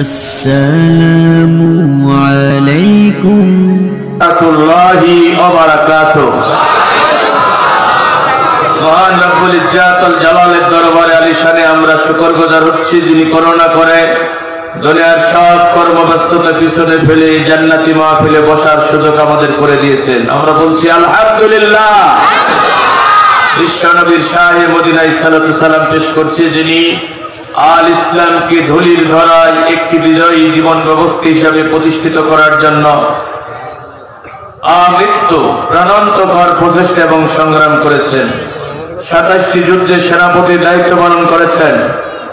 আসসালামু আলাইকুম রাহমাতুল্লাহি ওয়া বারাকাতুহু। মহান রব্বুল ইজ্জাতুল জালালের দরবারে আলিশানে আমরা শুকরগুজার হচ্ছি, যিনি করুণা করে দুনিয়ার সব কর্মব্যস্ততা পিছনে ফেলে জান্নাতি মাহফিলে বসার সুযোগ আমাদের করে দিয়েছেন। আমরা বলছি আলহামদুলিল্লাহ। বিশ্বনবীর শাহে মদিনায় সালাতু সালাম পেশ করছি, যিনি আল ইসলামকে ধুলির ধরায় একটি বিজয়ী জীবন ব্যবস্থা হিসাবে প্রতিষ্ঠিত করার জন্য আমৃত্যু প্রাণান্তকর প্রচেষ্টা এবং সংগ্রাম করেছেন। 27টি যুদ্ধে সেনাপতির দায়িত্ব পালন করেছেন।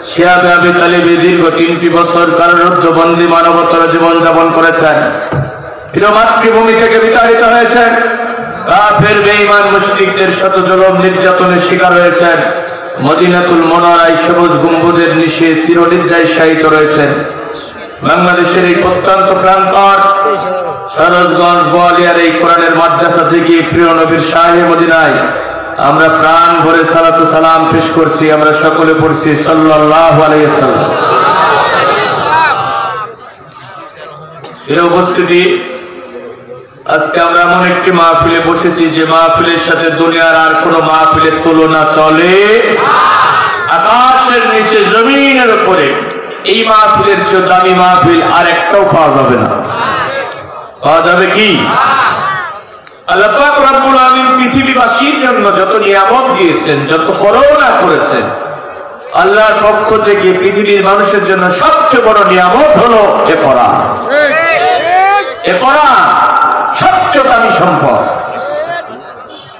শিয়াবে আবি তালিবে দীর্ঘ 3টি বছর কারারুদ্ধ বন্দী মানবতার জীবন যাপন করেছেন। প্রিয় মাতৃভূমি থেকে বিতাড়িত হয়েছেন। কাফের বেঈমান মুশরিকদের শত জুলুম নির্যাতনের শিকার হয়েছেন। মদিনাতুল মুনাওয়ারায় সবুজ গম্বুজের নিচে চিরনিদ্রায় শায়িত রয়েছেন। বাংলাদেশের এই প্রত্যন্ত প্রান্তর সরোজগঞ্জ বোয়ালিয়ার এই কোরআনের মাদ্রাসা থেকে প্রিয় নবীর শাহে মদিনায় আমরা প্রাণ ভরে সালাতু সালাম পেশ করছি। আমরা সকলে পড়ছি সাল্লাল্লাহু আলাইহি ওয়াসাল্লাম। এর উপস্থিতি, আজকে আমরা এমন একটি মাহফিলে বসেছি যে মাহফিলের সাথে দুনিয়ার আর কোনো মাহফিলের তুলনা চলে। আকাশের নিচে জমিনের উপরে এই মাহফিলের চেয়ে দামি মাহফিল আর একটাও পাওয়া যাবে না। পাওয়া যাবে কি? আল্লাহ পাক রব্বুল আলামিন পৃথিবীবাসীর জন্য যত নিয়ামত দিয়েছেন, যত করুণা করেছেন, আল্লাহর পক্ষ থেকে পৃথিবীর মানুষের জন্য সবচেয়ে বড় নিয়ামত হলো এ কোরআন। এ কোরআন সবচেয়ে দামি সম্পদ।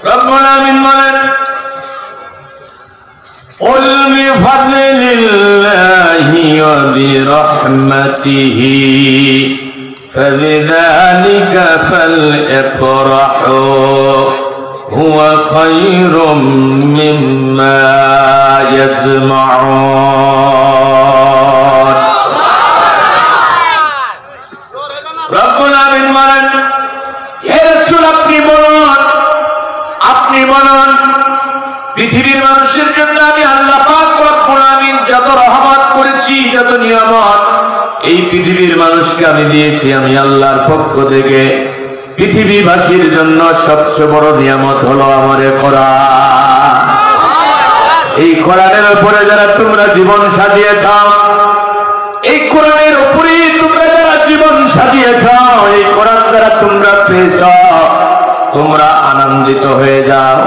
রব্বুল আলামিন বলেন, قُلْ بِفَضْلِ اللَّهِ وَبِرَحْمَتِهِ فَبِذَلِكَ فَلْيَفْرَحُوا هُوَ خَيْرٌ مِّمَّا يَجْمَعُونَ। রব্বুল আলামিন বলেন, হে রাসূল আপনি বলুন পৃথিবীর মানুষের জন্য আমি আল্লাহ পাক রব্বুল আলামিন যত রহমত করেছি, যত নিয়ামত এই পৃথিবীর মানুষকে আমি দিয়েছি, আমি আল্লাহর পক্ষ থেকে পৃথিবীবাসীর জন্য সবচেয়ে বড় নিয়ামত হলো আমার কোরআন। এই কোরআনের উপরে যারা তোমরা জীবন সাজিয়েছ, এই কোরআনের উপরে তোমরা যারা জীবন সাজিয়েছ, এই কোরআন দ্বারা তোমরা পেয়েছ, তোমরা আনন্দিত হয়ে যাও।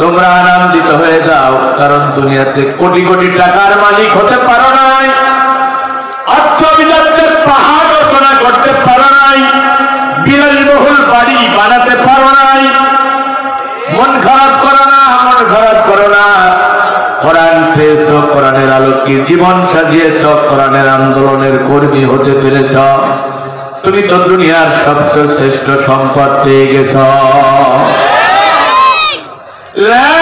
তোমরা আনন্দিত হয়ে যাও, কারণ দুনিয়াতে কোটি কোটি টাকার মালিক হতে পারো নাই, অর্থ বিলাসের পাহাড় রচনা করতে পারো নাই, বিলাসবহুল বাড়ি বানাতে পারো নাই। মন খারাপ করো না, মন খারাপ করো না। কোরআন পেয়েছ, কোরআনের আলোকে জীবন সাজিয়েছ, কোরআনের আন্দোলনের কর্মী হতে পেরেছ, তুমি তো দুনিয়ার সবচেয়ে শ্রেষ্ঠ সম্পদ পেয়ে গেছ। لا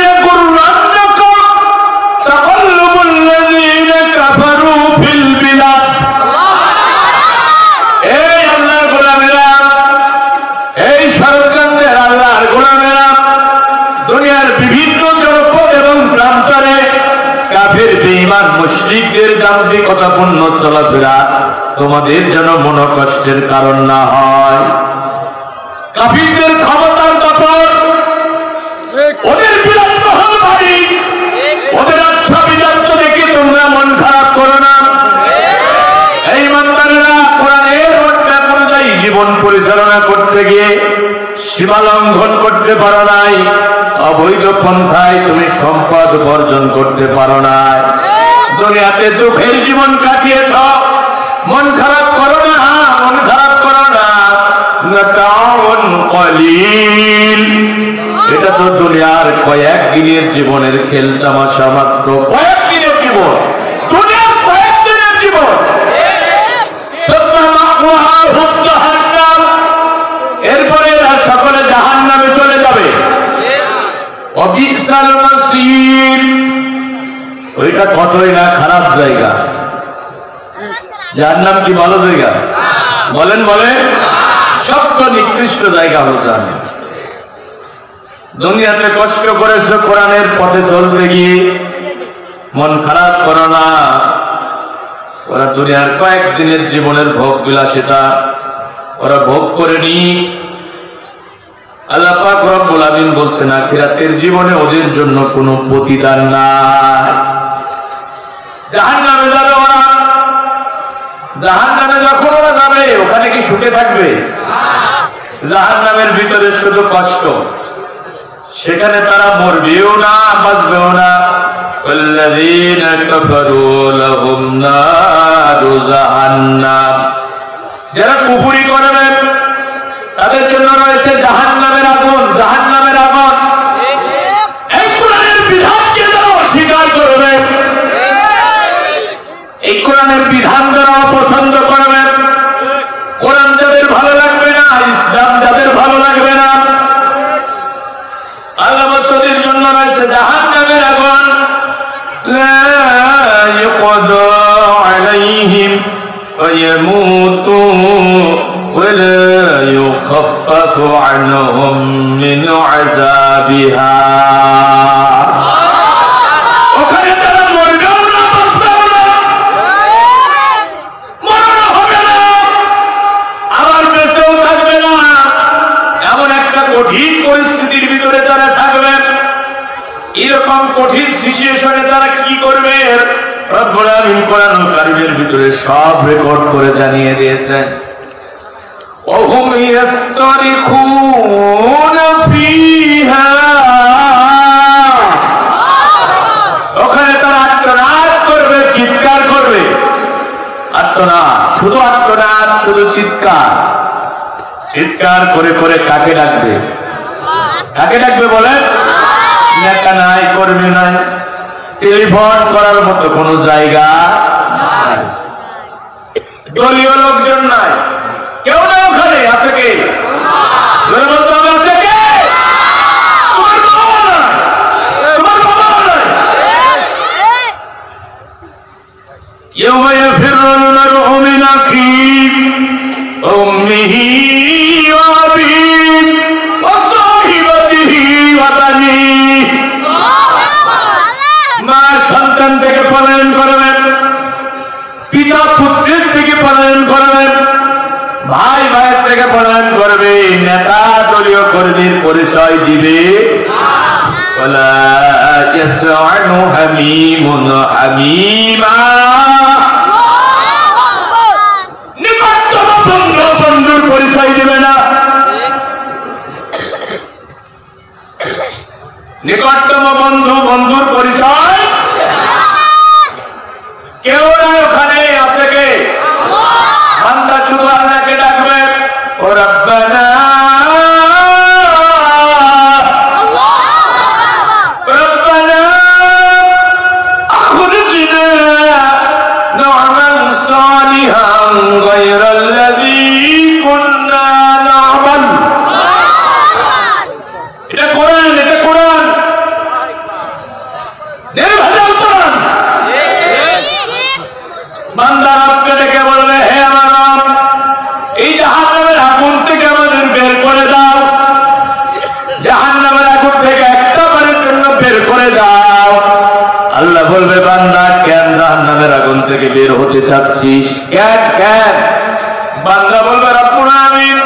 يغرنك تقلب الذين كفروا في البلاد। এই আল্লাহর গোলামেরা, এই সরকারের আল্লাহর গোলামেরা, দুনিয়ার বিভিন্ন জনপদ এবং প্রান্তরে কাফের বেঈমান মুশরিকদের যান্ত্রিকতাপূর্ণ চলাফেরা তোমাদের যেন মনোকষ্টের কারণ না হয়। কাফিরদের ক্ষমতার দখল, ওদের বিলাসবহুল বাড়ি, ওদের আচ্ছা বিজাত্য দেখে তোমরা মন খারাপ করো না। এই ইমানদারেরা কোরআনের অনুযায়ী জীবন পরিচালনা করতে গিয়ে সীমা লঙ্ঘন করতে পারো নাই, অবৈধ পন্থায় তুমি সম্পদ অর্জন করতে পারো নাই, দুনিয়াতে দুঃখের জীবন কাটিয়েছ। মন খারাপ করো না, মন খারাপ করো না। মাতাউন কলিল, এটা তো দুনিয়ার কয়েকদিনের জীবনের খেল তামাশা মাত্র। কয়েকদিনের জীবন, দুনিয়ার কয়েকদিনের জীবন। এরপরে এরা সকলে জাহান্নামে চলে যাবে। অবিসাল মাসির, ওইটা কতই না খারাপ জায়গা। জাহান্নাম কি ভালো জায়গা? বলেন বলেন। সবচেয়ে নিকৃষ্ট জায়গা হলো জাহান্নাম। দুনিয়াতে কষ্ট করেছো কোরআনের পথে চলতে গিয়ে, মন খারাপ করো না, ওরা দুনিয়ার কয়েকদিনের জীবনের ভোগ বিলাসিতা ওরা ভোগ করে নি। আল্লাহ পাক রব্বুল আমিন বলছেন আখিরাতের জীবনে ওদের জন্য কোনো প্রতিদান নাই। জাহান্নামে যাবে ওরা, জাহান্নামে যখন ওরা যাবে ওখানে কি সুখে থাকবে? জাহান্নামের ভিতরে শুধু কষ্ট, সেখানে তারা মরবেও না বাঁচবেও না। ওয়াল্লাযীনা কাফারু লাহুম নারু জাহান্নাম, যারা কুফরি করবে তাদের জন্য রয়েছে জাহান্নামের আগুন, জাহান্নামের আগুন। এই কোরআনের বিধানকে যারা অস্বীকার করবে, এই কোরআনের বিধান যারা অপছন্দ করবে, কোরআন যাদের ভালো লাগবে না, ইসলাম যাদের ভালো লাগবে না, আল্লাহ বছরের জন্য রয়েছে জাহান্নামের আগুন। লা ইউকদা আলাইহিম ফায়ামুতু ওয়া লা ইউখাফফাফু আনহুম মিন আযাবিহা। ওখানে তারা মরবেও না বাঁচবেও না, মরণ হবে না আবার বেঁচেও থাকবে না, এমন একটা কঠিন পরিস্থিতির ভিতরে তারা থাকবে। এরকম কঠিন সিচুয়েশনে তারা কি করবে রব্বুল আমিন কোরআন কারীমের ভিতরে সব রেকর্ড করে জানিয়ে দিয়েছেন। ওহুম ইয়াস্তারিখুনা ফিহা, ওখানে তারা আর্তনাদ করবে, চিৎকার করবে। আর্তনাদ, শুধু আর্তনাদ, শুধু চিৎকার। চিৎকার করে করে কাকে ডাকবে? কাকে ডাকবে বলেন? নেতা নাই, কর্মী নাই, টেলিফোন করার মতো কোন জায়গা নাই, দলীয় লোকজন নাই, কেউ না। ওখানে আছে কে? বলতে হবে আছে কে? তোমার বাবা নাই, তোমার বাবা নাই। ইয়াওমা ইয়াফিরুল মারউ মিন আখিহি উম্মিহি ওয়া আবিহি ওয়া সাহিবাতিহি ওয়া বানিহি। মা সন্তান থেকে পলায়ন করবেন, পিতা পুত্রের থেকে পলায়ন করবেন, ভাই ভাইয়ের থেকে পলায়ন করবে, নেতা দলীয় কর্মীর পরিচয় দিবে। ওয়ালা ইয়াসআনু হামীমুন হামীমা, নিকটতম বন্ধু বন্ধুর পরিচয় দিবে না। নিকটতম বন্ধু বন্ধুর পরিচয় কেউ নাই। ওখানে আছে কে? বান্দা শুধু আল্লাহকে ডাকবে, ও রব্বানা রব্বানা আখরিজনা না'মাল সালিহান গায়রাল্লাযী কুন্না না'মাল। এটা কোরআন, এটা কোরআন, নির্ভেজাল কোরআন। বান্দা রবকে ডেকে বলবে, হে আমার রব, এই জাহান্নামের আগুন থেকে আমাদের বের করে দাও, জাহান্নামের আগুন থেকে একটা বারের জন্য বের করে দাও। আল্লাহ বলবে, বান্দা কেন জাহান্নামের আগুন থেকে বের হতে চাচ্ছিস? কেন কেন? বান্দা বলবে, রব্বুল আমিন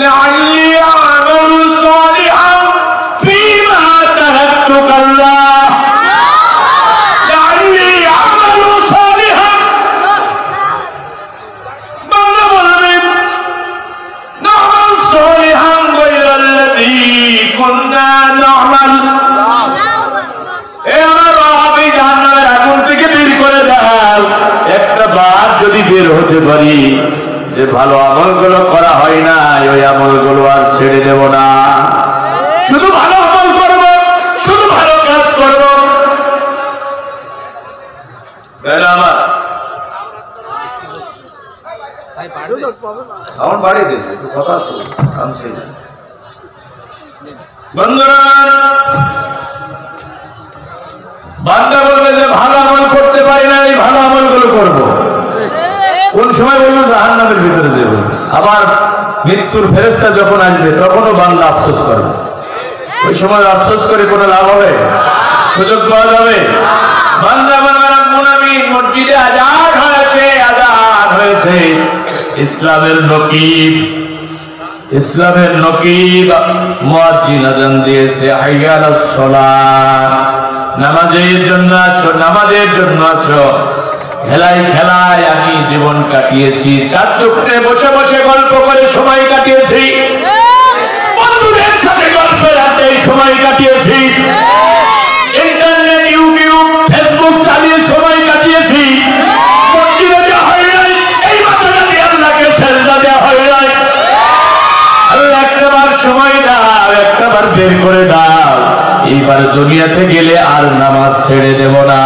লাআল্লি আ'মালু সালিহান ফীমা তারাকতু কাল্লা, লাআল্লি আ'মালু সালিহান। বান্দা বলবে, না'মাল সালিহান গায়রাল্লাযী কুন্না না'মাল। এ আমার রব, এই জাহান্নামের আগুন থেকে বের করে দাও। একটা বার যদি বের হতে পারি, যে ভালো আমলগুলো করা হয় না, ওই আমলগুলো আর ছেড়ে দেব না, শুধু ভালো আমল করব, শুধু ভালো কাজ করব। আমার সাউন্ড বাড়িয়ে দিন, একটু কথা তো আনছে। বন্ধুরা, বান্দা বলবে যে ভালো আমল করতে পারি না, এই ভালো আমলগুলো করব। কোন সময় বলবো? জাহান্নামের ভিতরে যাবো। আবার মৃত্যুর ফেরেশতা যখন আসবে তখনও বান্দা আফসোস করবে, ওই সময় আফসোস করে কোনো লাভ হবে? সুযোগ পাওয়া যাবে? বান্দা বান্দা রাব্বুল আমিন মসজিদে আযান হয়েছে ইসলামের নকিব মুয়াজ্জিন আযান দিয়েছে, হাইয়া আলাস সালাত, নামাজের জন্য আছো। খেলায় আমি জীবন কাটিয়েছি, চার দোকানে বসে বসে গল্প করে সময় কাটিয়েছি, বন্ধুদের সাথে গল্পের হাতে সময় কাটিয়েছি, ইন্টারনেট ইউটিউব ফেসবুক চালিয়ে সময় কাটিয়েছি। মসজিদে দেওয়া হয় নাই, এই মাত্রা দিয়ে আল্লাহকে সেজদা দেওয়া হয় নাই। আল্লাহ একটাবার সময় দাও, একটাবার বের করে দাও, এইবার দুনিয়াতে গেলে আর নামাজ ছেড়ে দেব না।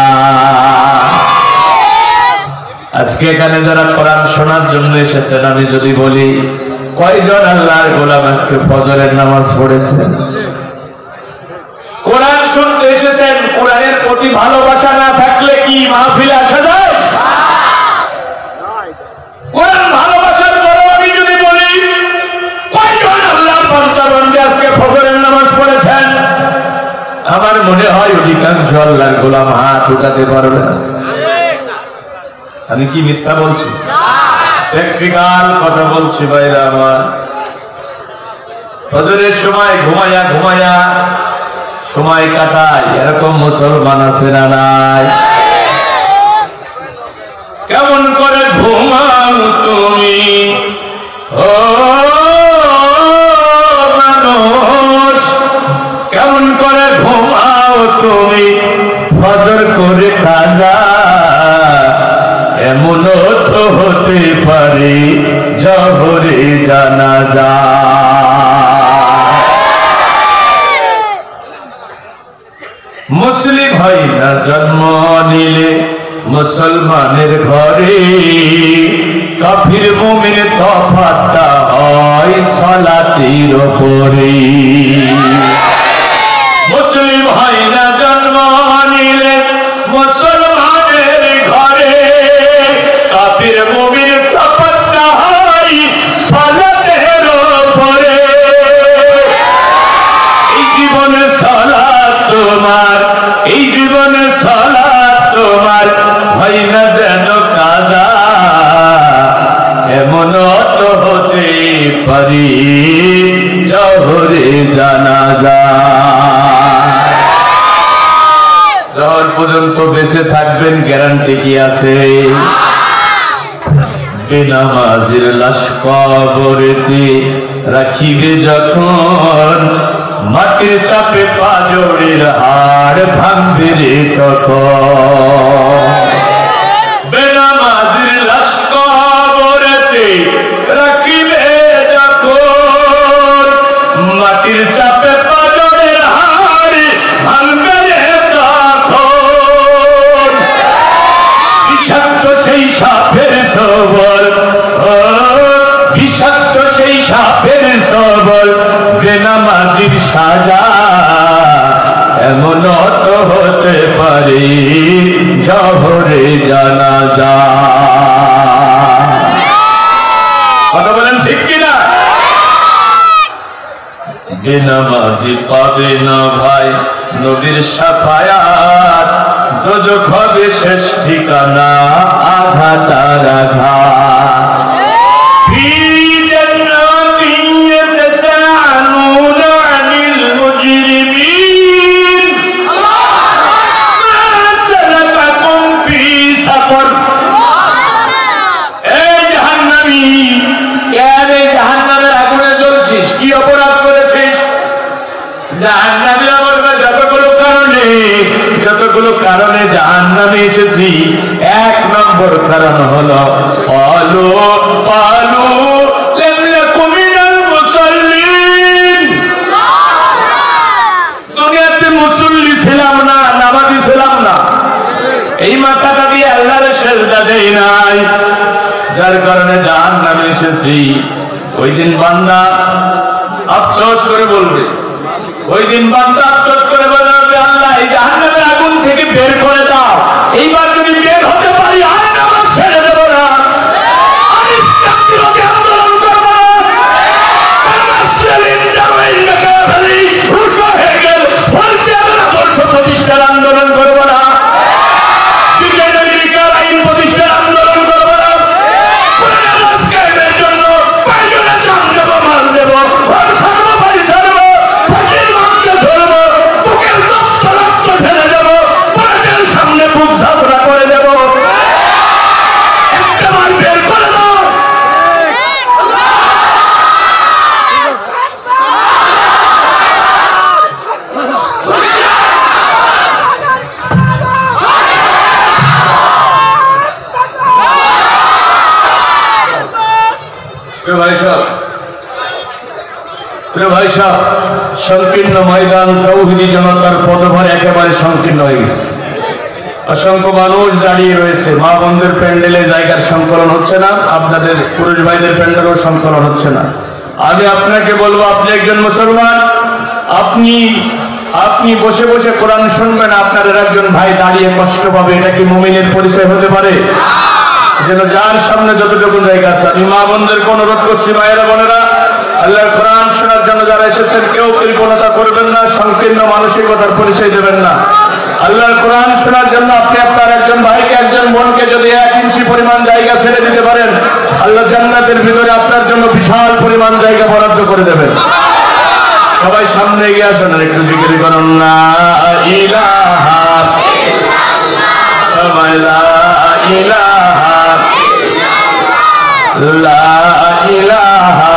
আজকে এখানে যারা কোরআন শোনার জন্য এসেছেন, আমি যদি বলি কয়জন আল্লাহর গোলাম আজকে ফজরের নামাজ পড়েছেন? কোরআন শুনতে এসেছেন, কোরআনের প্রতি ভালোবাসা না থাকলে কি মাহফিলে আসা যায়? কোরআন ভালোবাসার পরেও আমি যদি বলি কয়জন আল্লাহর বান্দা বান্দী আজকে ফজরের নামাজ পড়েছেন? আমার মনে হয় অধিকাংশ আল্লাহর গোলাম হাত উঠাতে পারবে না। আমি কি মিথ্যা বলছি? প্র্যাকটিক্যাল কথা বলছি ভাইরা আমার। ফজরের সময় ঘুমায়া সময় কাটায় এরকম মুসলমান আছে না নাই? কেমন করে ঘুমাও তুমি ও মানুষ, কেমন করে ঘুমাও তুমি ফজর করে কাজা? এমনও তো হতে পারে জহরে জানাজা। মুসলিম হয় না জন্ম নিলে মুসলমানের ঘরে, কাফির মুমিন তফাৎটা হয় সালাতের উপরে। মুসলিম হয় না জন্ম নিলে মুসলমানের ঘরে, কাফির মুমিন তফাৎটা হয় সালাতের উপরে। এই জীবনে সালাত তোমার, এই জীবনে সালাত তোমার হয় না যেন কাজা, এমন তো হতে পারি জহরে জানাজা। জহর পর্যন্ত বেঁচে থাকবেন গ্যারান্টি কি আছে? বেনামাজির লাশ কবরেতে রাখিবে যখন, মাটির চাপে পাজরের হাড় ভাঙবে রে তখন। বেনামাজির লাশ কবরেতে রাখিবে যখন, মাটির চাপে পাজরের হাড় ভাঙবে রে তখন। বিষাক্ত সেই সাপের সবল, বিষাক্ত সেই সাপের সবল, বেনামাজির সাজা এমন তো হতে পারে জহরে জানাজা। কথা বলেন ঠিক কিনা? বেনামাজি পাবে না ভাই নবীর শাফায়াত, দোজখ হবে শেষ ঠিকানা আঘাতার আঘাত। যতগুলো কারণে জাহান্নামে এসেছি, এক নম্বর কারণ হলো আলু আলু দুনিয়াতে মুসল্লি ছিলাম না, নামাজি ছিলাম না, এই মাথাটা দিয়ে আল্লাহর সেজদা দেই নাই, যার কারণে জাহান্নামে এসেছি। ওই দিন বান্দা আফসোস করে বলবে, ওই দিন বান্দা আফসোস করে বলবে, আল্লাহ এই জাহান্নামের আগুন থেকে বের করে দাও, এইবার যদি বের হতে পারি আর নামাজ ছেড়ে দেব না, আমি ইসলাম বিরোধী আন্দোলন করব না। ভাই সাহেব, সংকীর্ণ ময়দান, তৌহিদি জনতার পদভার একেবারে সংকীর্ণ হয়ে গেছে। অসংখ্য মানুষ দাঁড়িয়ে রয়েছে। মা বোনদের প্যান্ডেলে জায়গার সংকলন হচ্ছে না, আপনাদের পুরুষ ভাইদের প্যান্ডেলও সংকলন হচ্ছে না। আমি আপনাকে বলবো, আপনি একজন মুসলমান, আপনি বসে বসে কোরআন শুনবেন, আপনার একজন ভাই দাঁড়িয়ে কষ্ট পাবে, এটা কি মুমিনের পরিচয় হতে পারে? যেন যার সামনে যতটুকু জায়গা আছে। আমি মা বোনদেরকে অনুরোধ করছি, মায়েরা বোনেরা, আল্লাহর কোরআন শোনার জন্য যারা এসেছেন কেউ কৃপণতা করবেন না, সংকীর্ণ মানসিকতার পরিচয় দেবেন না। আল্লাহর কোরআন শোনার জন্য আপনি আপনার একজন ভাইকে, একজন বোনকে যদি 1 ইঞ্চি পরিমাণ জায়গা ছেড়ে দিতে পারেন, আল্লাহ জান্নাতের ভিতরে আপনার জন্য বিশাল পরিমাণ জায়গা বরাদ্দ করে দেবেন। সবাই সামনে এগিয়ে আসুন, আর একটু জিকির করুন লা ইলাহা ইল্লাল্লাহ, সবাই লা ইলাহা লা ইলাহা।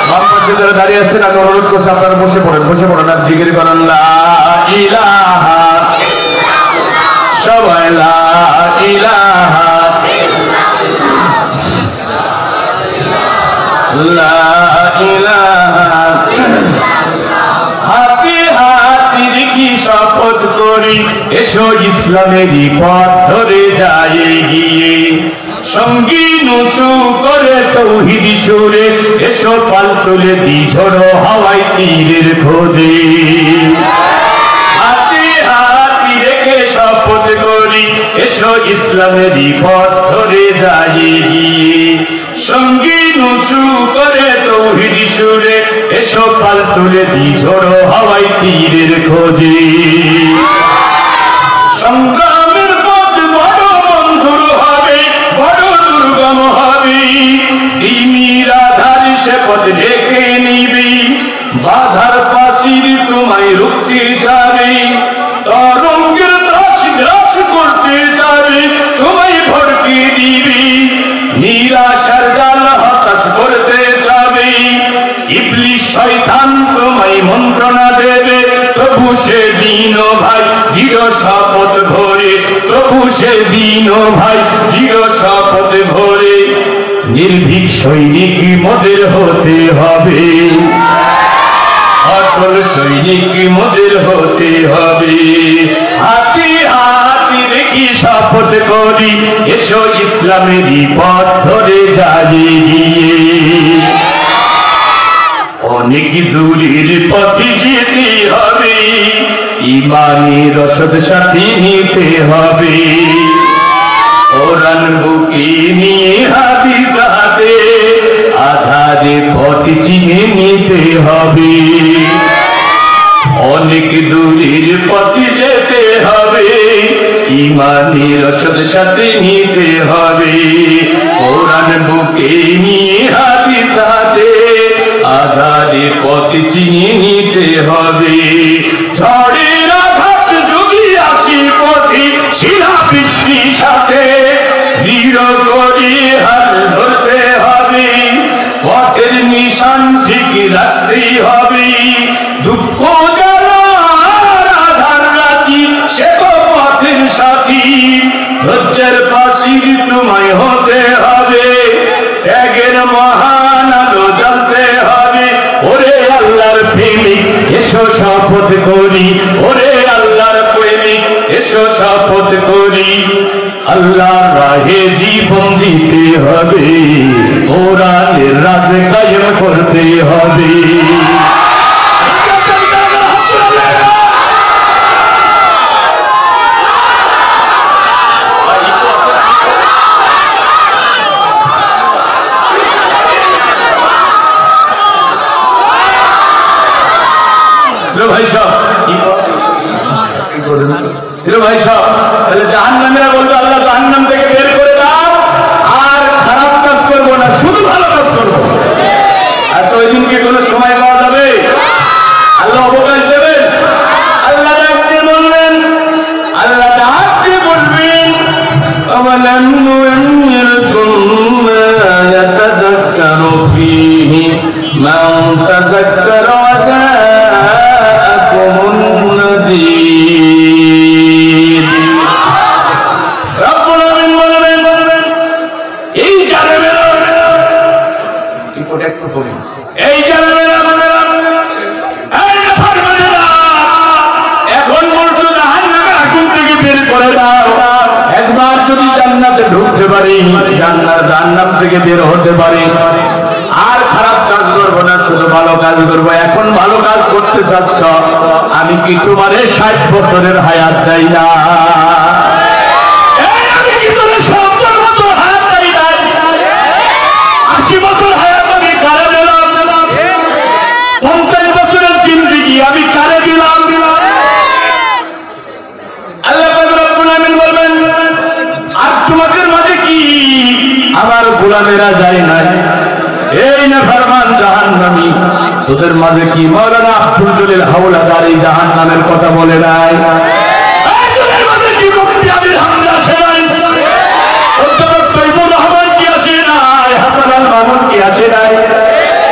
বাম পাশে যারা দাঁড়িয়ে আছেন আমি অনুরোধ করছি আপনারা বসে পড়েন আর জিকির করেন লা ইলাহা, সবাই লা ইলাহা লা ইলাহা। হাতে হাতে রেখে শপথ করি, এসো ইসলামেরই পথ ধরে যাই গিয়ে, সঙ্গী নুসু করে তৌহিদি সুরে, এসো পাল তুলে দি ঝোড়ো হাওয়ায় তীরের খোঁজে। হাতে হাতে রেখে শপথ করি, এসো ইসলামেরই পথ ধরে যাই গিয়ে, সঙ্গী নুসু করে তৌহিদি সুরে, এসো পাল তুলে দি ঝোড়ো হাওয়ায় তীরের খোঁজে। সংগ্রামের পথ বড় বন্ধুর হবে, বড় দুর্গম হবে, তিমির আধার সে পথ ঢেকে নিবি, বাধার পাশির তোমায় রুখতে যাবে, তরঙ্গের ত্রাস গ্রাস করতে যাবে, তোমায় ভরকে দিবি, নিরাশার জাল হতাশ করতে যাবে, ইবলিশ শয়তান তোমায় মন্ত্রণা দেবে, তবু সে দিন ভাই দৃঢ় শপথ ভরে, তবু সে দিন ভাই দৃঢ় শপথ ভরে, নির্ভীক সৈনিক মোদের হতে হবে, অটল সৈনিক মোদের হতে হবে। হাতে হাতে রেখে শপথ করি, এসো ইসলামেরই পথ ধরে যাই গিয়ে, অনেক দূরের পথে যেতে হবে, ইমানের রসদ সাথে নিতে হবে, কোরআন বুকে নিয়ে হাদিস হাতে, আধারে পথ চিনে নিতে হবে, অনেক দূরের পথে যেতে হবে, ইমানের রসদ সাথে নিতে হবে, কোরআন বুকে নিয়ে হাদিস হাতে, আধারে পথ চিনে নিতে হবে, ঝড়ের আঘাত যোগী আসি পথে, শিলা বৃষ্টির সাথে দৃঢ় করে হাত ধরতে হবে, পথের নিশান ঠিক রাখতেই হবে, দুঃখ জ্বালার আধার রাতি সে তো পথের সাথী, ধৈর্যের পাশির তোমায় হতে হবে, ত্যাগের মহান আলো জ্বালতে হবে, ওরে আল্লাহর প্রেমিক এসো শপথ করি, ওরে আল্লাহর প্রেমিক এসো শপথ করি, আল্লাহর রাহে জীবন দিতে হবে, কোরআনের রাজ কায়েম করতে হবে। ভাই সাহেব, ভাই সাহেব, তাহলে জাহান্নামীরা বলবে আল্লাহ জাহান্নাম থেকে বের করে দাও, আর খারাপ কাজ করবো না, শুধু ভালো কাজ করবো। আচ্ছা, ওই দিনকে কোনো সময় পাওয়া যাবে? আল্লাহ অবকাশ দেবেন? আল্লাহ ডাকতে বলবেন, আল্লাহ ডাকতে বলবেন, আওয়ালাম নুআম্মিরকুম মা ইয়াতাযাক্কারু ফীহি মান তাযাক্কারা ওয়া জাআকুমুন নাযীর। যদি জান্নাতে ঢুকতে পারি, জান্নাত থেকে বের হতে পারি, আর খারাপ কাজ করবো না, শুধু ভালো কাজ করবো। এখন ভালো কাজ করতে চাচ্ছ, আমি কি তোমারে 60 বছরের হায়াত দেই না? আমি কি তোমার 70 বছর হায়াত দেই না? 80 বছর হায়াত আমি কারে দিলাম? 50 বছরের জিন্দেগি আমি কারে দিলাম? আল্লাহ পাক রব্বুল আমিন বলবেন, আর তোমাদের মাঝে কি আমার গোলামেরা যায় নাই? এই না ফরমান জাহান্নামী, তোদের মাঝে কি মাওলানা আব্দুল জলিল হাওলাদার এই জাহান্নামের কথা বলে নাই? তোদের মাঝে কি মুফতি আমির হামজা আসে নাই? অধ্যাপক তৈমুর রহমান কি আসে নাই? হাসান আল মামুন কি আসে নাই?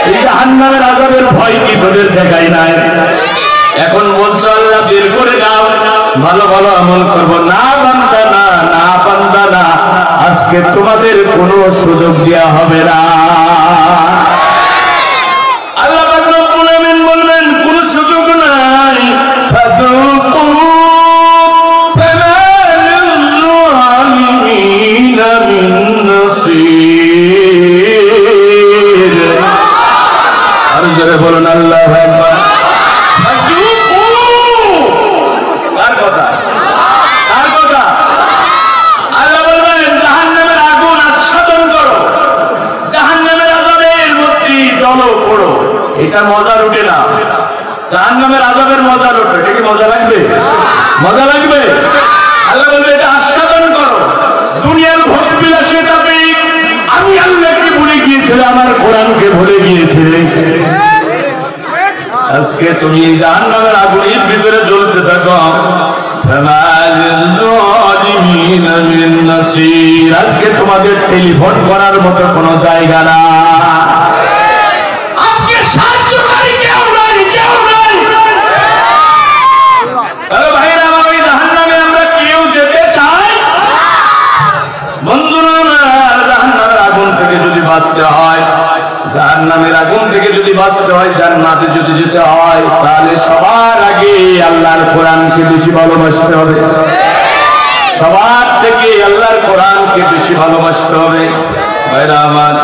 এই জাহান্নামের আযাবের ভয় কি তোদের দেখায় নাই? এখন বলছো আল্লাহ বের করে দাও, ভালো ভালো আমল করবো। না বান্দা না, না বান্দা না, আজকে তোমাদের কোনো সুযোগ দেওয়া হবে না। আল্লাহ পাক রব্বুল আমিন বলবেন, কোনো সুযোগ নাই। ফাযুকু ফামা লিল-যালিমিনা মিন নাসীর। আর জোরে বলুন আল্লাহু আকবার। এটা মজা উঠে না, জাহান্নামের আযাবের মজা ওঠে। এটা কি মজা লাগবে? মজা লাগবে? আল্লাহ বলবে এটা আস্বাদন করো। দুনিয়ার ভোগ বিলাসিতাতে আমি আল্লাহকে ভুলে গিয়েছিলে, আমার কোরআনকে ভুলে গিয়েছিলে। আজকে তুমি জাহান্নামের আগুনের ভিতরে জ্বলতে থাকো। আজকে তোমাদের টেলিফোন করার মতো কোনো জায়গা না। জাহান্নামের আগুন থেকে যদি বাঁচতে হয়, জান্নাতে যদি যেতে হয়, তাহলে সবার আগে আল্লাহর কোরআনকে বেশি ভালোবাসতে হবে। সবার থেকে আল্লাহর কোরআনকে বেশি ভালোবাসতে হবে। ভাইরা আমার,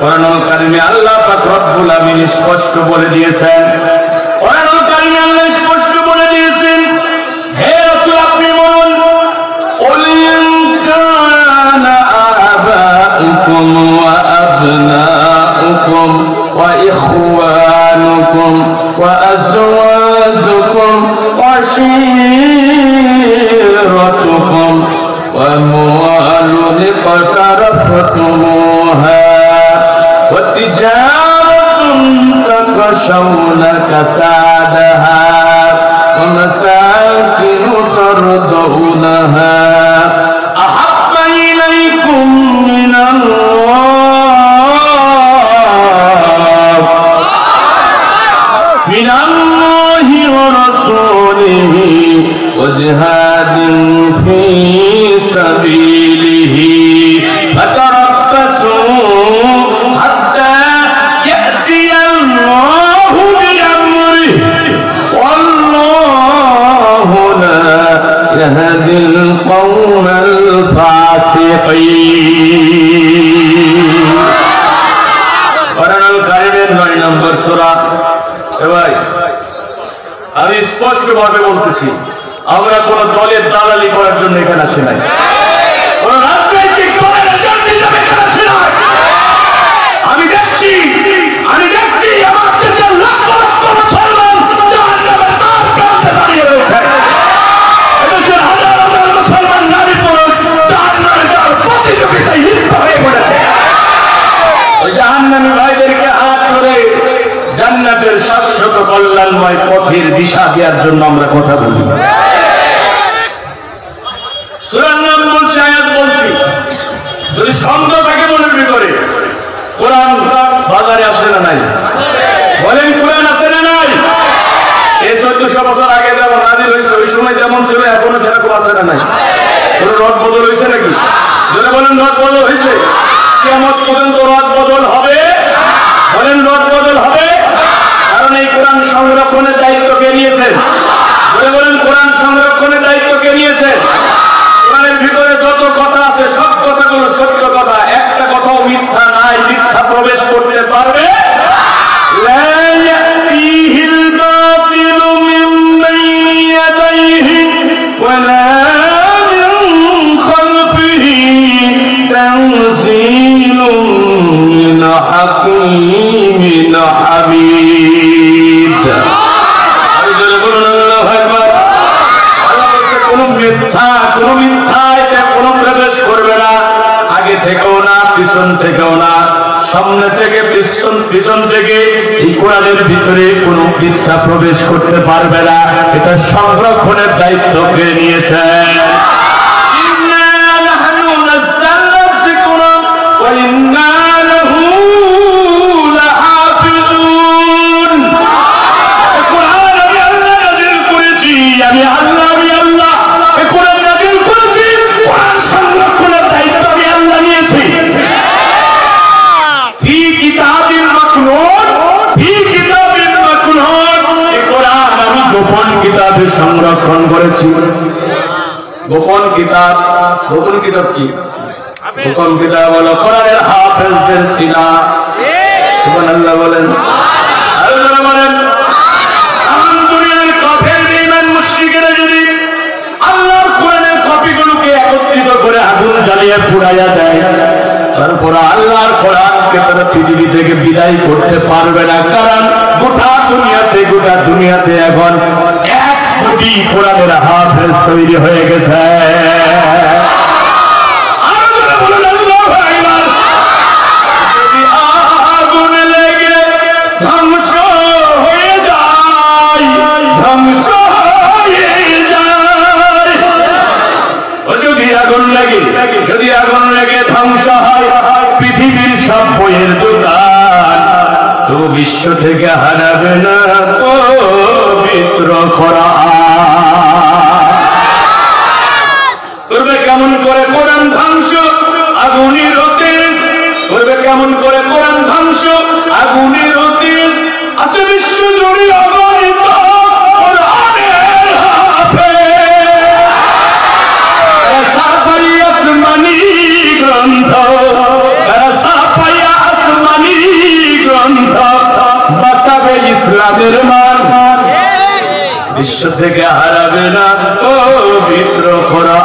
কোরআনুল কারীমে আল্লাহ পাক রব্বুল আমিন স্পষ্ট বলে দিয়েছেন, কোরআনুল কারীমে আল্লাহ স্পষ্ট বলে দিয়েছেন, হে রাসূল আপনি বলুন, কুল ইন কানা আবাউকুম ওয়া আবনাউকুম ওয়া ইখওয়ানুকুম ওয়া আযওয়াজুকুম ওয়া আশীরাতুকুম ওয়া আমওয়ালুন ইqtaraftumuha ওয়া তিজারাতুন তাখশাউনা কাসাদাহা ওয়া মাসাকিন তারদাউনাহা আহাব্বা ইলাইকুম মিনাল্লাহি ওয়া রাসূলিহি ওয়া জিহাদিন ফি সাবিলিহি ফাতারাব্বাসু হাত্তা ইয়াতিয়াল্লাহু বিআমরিহি ওয়াল্লাহু লা ইয়াহদিল কওমাল ফাসিকিন। কোরআনুল কারীমের 9 নম্বর সূরা। ভাই, আমি স্পষ্ট ভাবে বলতেছি, আমরা কোন দলের দালালি করার জন্য এখানে আসি নাই, কোন রাজনৈতিক দলের এজেন্ট হিসেবে এখানে আসি নাই। আমি দেখছি আমার দেশের লক্ষ লক্ষ মুসলমান জাহান্নামের দ্বার প্রান্তে দাঁড়িয়ে রয়েছে। এদেশের হাজার হাজার মুসলমান নারী পুরুষ জাহান্নামে যাওয়ার প্রতিযোগিতায় লিপ্ত হয়ে পড়েছে। ওই জাহান্নামী ভাইদেরকে হাত ধরে জান্নাতের শাশ্বত কল্যাণময় পথের দিশা দেওয়ার জন্য আমরা কথা বলি। সূরার নাম বলছি, আয়াত বলছি। যদি সন্দেহ থাকে মনের ভিতরে, কোরআন বাজারে আসে না নাই? বলেন কোরআন আসে না নাই? এই 1400 বছর আগে যেমন নাজিল হয়েছে, ওই সময় যেমন ছিল এখনো সেরকম আছে না নাই? কোন রদ বদল হয়েছে নাকি? যদি বলেন রদ বদল হয়েছে, কিয়ামত পর্যন্ত রদ বদল হবে? বলেন রদ বদল হবে? কারণ এই কোরআন সংরক্ষণের দায়িত্ব কে নিয়েছেন? বলেন কোরআন সংরক্ষণের দায়িত্ব কে নিয়েছেন? কোরআনের ভিতরে যত কথা আছে পারবে লা ইয়াতিহিল বাতিলু মিন বাইনি ইয়াদাইহি ওয়া লা মিন খালফিহি তানজিলুম মিন হাকীমিন হামিদ। আল্লাহু বলুন আল্লাহু আকবার। আল্লাহ বলছে কোনো মিথ্যা এতে কোনো প্রবেশ করবে না, আগে থেকেও না, পিছন থেকেও না, সামনে থেকে পিছন থেকে এই কোরআনের ভিতরে কোনো মিথ্যা প্রবেশ করতে পারবে না। এটা সংরক্ষণের দায়িত্ব কে নিয়েছে? ইন্না নাহনু নাযালনা যিকরা ওয়া ইন্না লাহু লাহাফিজুন। কোরআন আমি আল্লাহ নাযিল করেছি, আমি আল্লাহ এই কোরআন নাযিল করেছি, কোরআন সংরক্ষণের দায়িত্ব আমি আল্লাহ নিয়েছি। ফি কিতাবিন মাকনুন, এই কোরআন আমি গোপন কিতাবে সংরক্ষণ করেছি। গোপন কিতাব কি? গোপন কিতাব হলো কোরআনের হাফেজদের সিনা। সুবহানাল্লাহ বলেন, আল্লাহ বলেন। আম দুনিয়ার কাফের বেঈমান মুশরিকেরা যদি আল্লাহর কোরআনের কপিগুলোকে একত্রিত করে আগুন জ্বালিয়ে পুড়াইয়া দেয়, তারপর আল্লাহর কোরআনকে তারা পৃথিবী থেকে বিদায় করতে পারবে না। কারণ গোটা দুনিয়াতে এখন 1 কোটি কোরআনের হাফেজ তৈরি হয়ে গেছে। আগুন লেগে ধ্বংস হয়ে যায়, যদি আগুন লেগে ধ্বংস হয় পৃথিবীর সব বইয়ের দোকান, তো বিশ্ব থেকে হারাবে না পবিত্র কোরআন। করবে কেমন করে কোরআন ধ্বংস? আগুনের তেজ। করবে কেমন করে কোরআন ধ্বংস? আগুনের তেজ আছে বিশ্ব জুড়ে অগণিত কোরআনের হাফেজ। সাফাই আসমানি গ্রন্থ, সাফাই আসমানি গ্রন্থ বাঁচাবে ইসলামের মান, বিশ্ব থেকে হারাবে না পবিত্র কোরআন।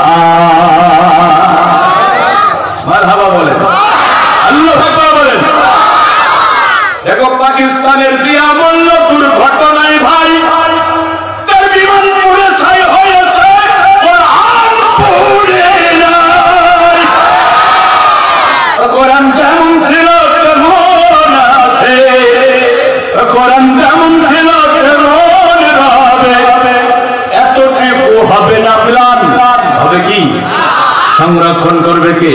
মারহাবা বলেন, আল্লাহু আকবার বলেন। দেখো পাকিস্তানের জিয়া মল্ল দুর্ঘটনায় ভাই তার বিমান পুড়ে ছাই হয়েছে, কোরআন পুড়ে নাই। কোরআন যেমন ছিল তেমন আছে, কোরআন যেমন ছিল তেমন হবে। এতটুকু হবে না, প্লান হবে কি? সংরক্ষণ করবে কে?